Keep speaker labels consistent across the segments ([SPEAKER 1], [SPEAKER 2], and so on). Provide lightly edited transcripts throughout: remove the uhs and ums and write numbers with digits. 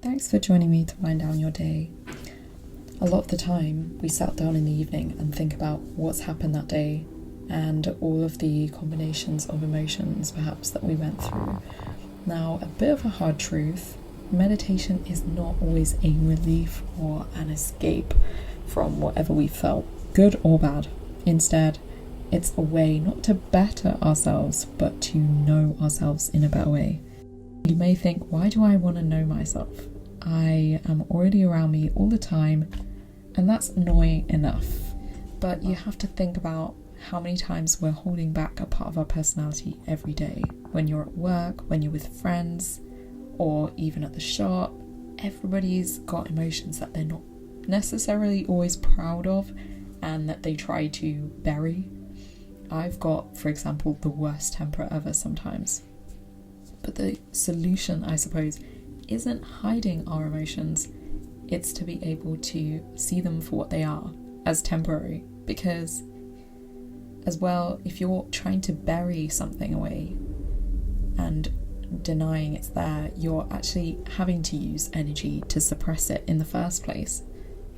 [SPEAKER 1] Thanks for joining me to wind down your day. A lot of the time, we settle down in the evening and think about what's happened that day and all of the combinations of emotions perhaps that we went through. Now, a bit of a hard truth, meditation is not always a relief or an escape from whatever we felt, good or bad. Instead, it's a way not to better ourselves, but to know ourselves in a better way. You may think, why do I want to know myself? I am already around me all the time, and that's annoying enough. But you have to think about how many times we're holding back a part of our personality every day. When you're at work, when you're with friends, or even at the shop, everybody's got emotions that they're not necessarily always proud of and that they try to bury. I've got, for example, the worst temper ever sometimes. But the solution, I suppose, isn't hiding our emotions. It's to be able to see them for what they are, as temporary. Because, as well, if you're trying to bury something away and denying it's there, you're actually having to use energy to suppress it in the first place,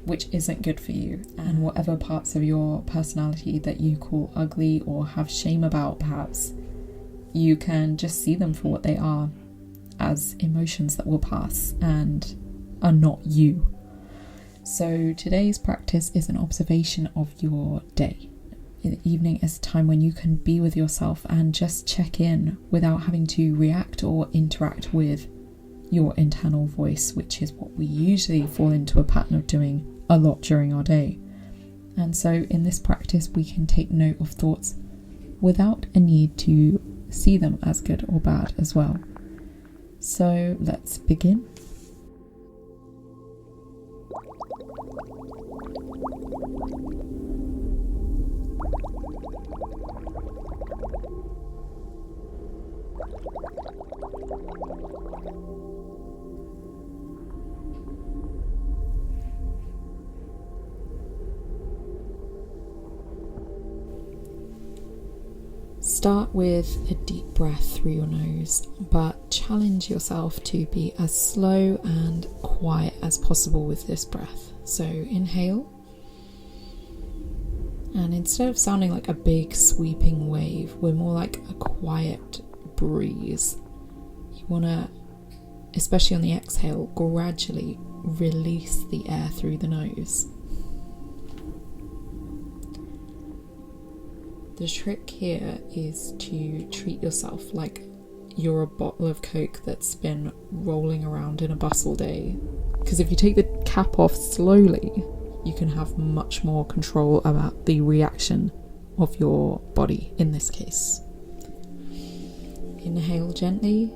[SPEAKER 1] which isn't good for you. And whatever parts of your personality that you call ugly or have shame about, perhaps, you can just see them for what they are, as emotions that will pass and are not you. So today's practice is an observation of your day. In the evening is a time when you can be with yourself and just check in without having to react or interact with your internal voice, which is what we usually fall into a pattern of doing a lot during our day. And so in this practice, we can take note of thoughts without a need to see them as good or bad as well. So let's begin. Start with a deep breath through your nose, but challenge yourself to be as slow and quiet as possible with this breath. So inhale, and instead of sounding like a big sweeping wave, we're more like a quiet breeze. You want to, especially on the exhale, gradually release the air through the nose. The trick here is to treat yourself like you're a bottle of Coke that's been rolling around in a bus all day. Because if you take the cap off slowly, you can have much more control about the reaction of your body in this case. Inhale gently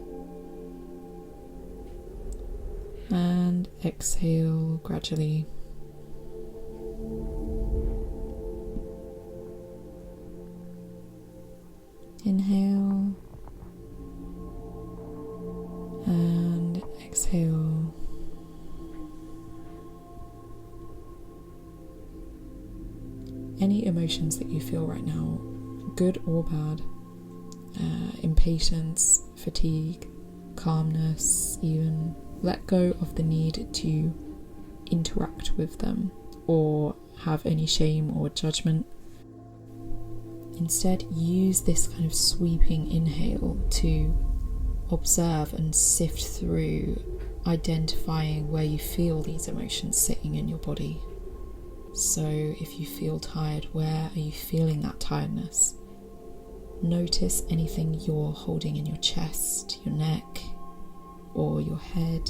[SPEAKER 1] and exhale gradually. Inhale and exhale. Any emotions that you feel right now, good or bad, impatience, fatigue, calmness, even, let go of the need to interact with them or have any shame or judgment. Instead, use this kind of sweeping inhale to observe and sift through, identifying where you feel these emotions sitting in your body. So if you feel tired, where are you feeling that tiredness? Notice anything you're holding in your chest, your neck, or your head.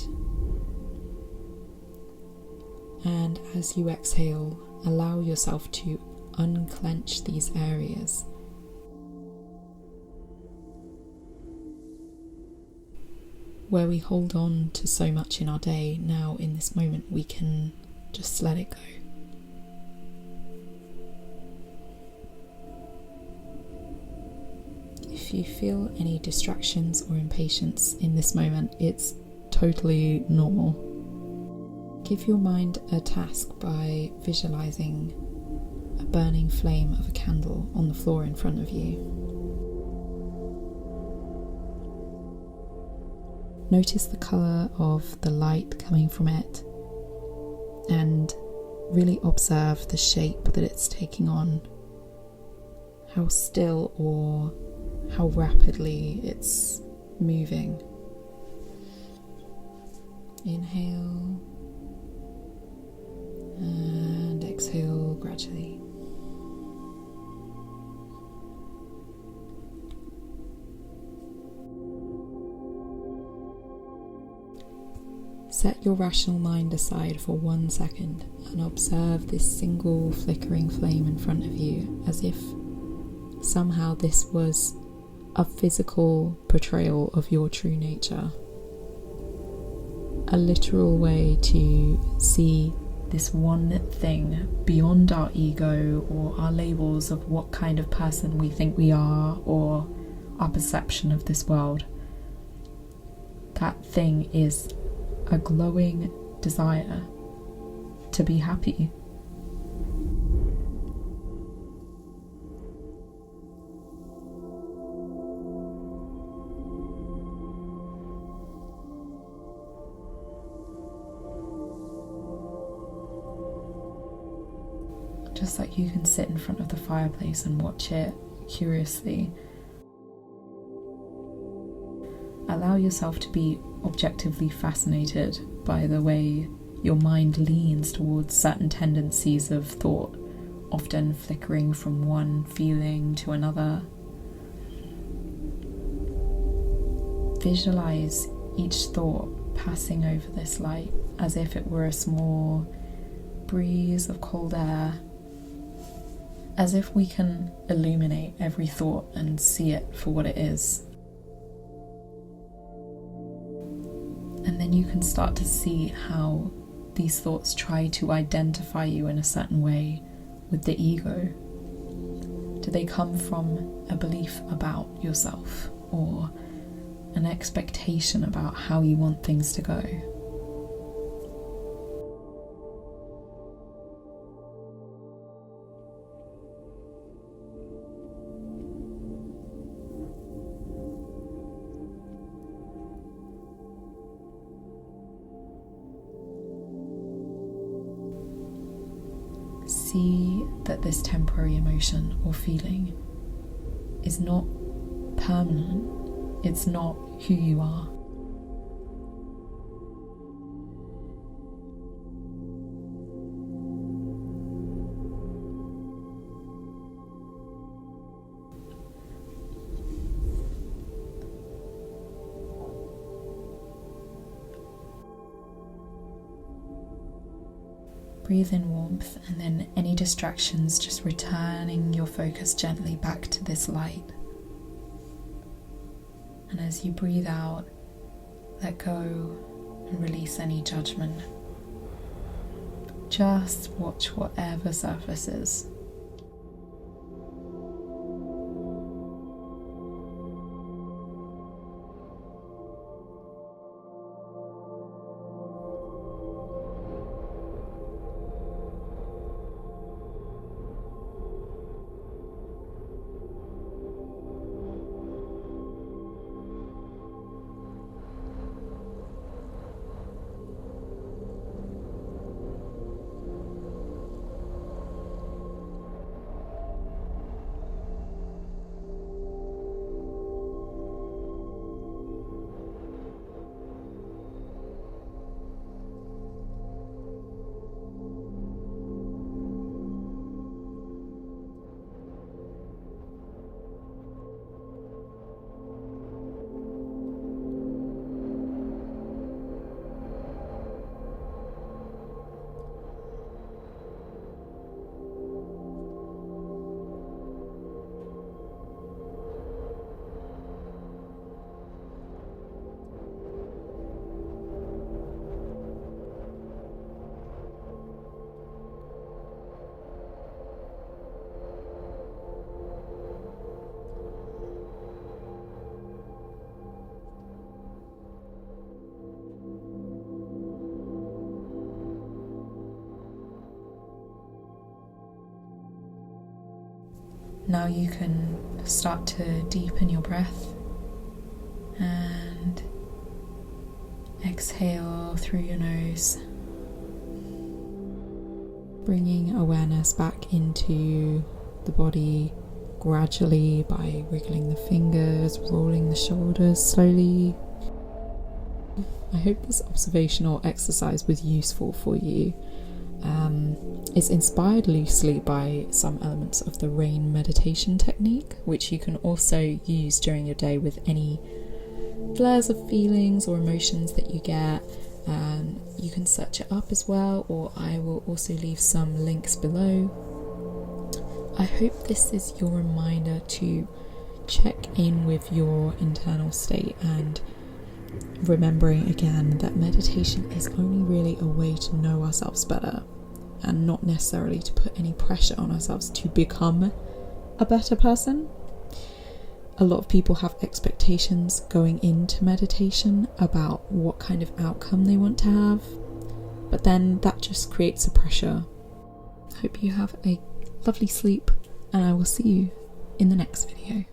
[SPEAKER 1] And as you exhale, allow yourself to unclench these areas. Where we hold on to so much in our day, now in this moment we can just let it go. If you feel any distractions or impatience in this moment, it's totally normal. Give your mind a task by visualizing a burning flame of a candle on the floor in front of you. Notice the colour of the light coming from it and really observe the shape that it's taking on. How still or how rapidly it's moving. Inhale and exhale gradually. Set your rational mind aside for 1 second and observe this single flickering flame in front of you, as if somehow this was a physical portrayal of your true nature. A literal way to see this one thing beyond our ego or our labels of what kind of person we think we are or our perception of this world. That thing is a glowing desire to be happy. Just like you can sit in front of the fireplace and watch it curiously. Allow yourself to be objectively fascinated by the way your mind leans towards certain tendencies of thought, often flickering from one feeling to another. Visualize each thought passing over this light as if it were a small breeze of cold air, as if we can illuminate every thought and see it for what it is. And then you can start to see how these thoughts try to identify you in a certain way with the ego. Do they come from a belief about yourself or an expectation about how you want things to go? See that this temporary emotion or feeling is not permanent. It's not who you are. Breathe in warmth, and then any distractions, just returning your focus gently back to this light. And as you breathe out, let go and release any judgment. Just watch whatever surfaces. Now you can start to deepen your breath and exhale through your nose, bringing awareness back into the body gradually by wiggling the fingers, rolling the shoulders slowly. I hope this observational exercise was useful for you. It's inspired loosely by some elements of the rain meditation technique, which you can also use during your day with any flares of feelings or emotions that you get. You can search it up as well, or I will also leave some links below. I hope this is your reminder to check in with your internal state, and remembering again that meditation is only really a way to know ourselves better, and not necessarily to put any pressure on ourselves to become a better person. A lot of people have expectations going into meditation about what kind of outcome they want to have, but then that just creates a pressure. I hope you have a lovely sleep, and I will see you in the next video.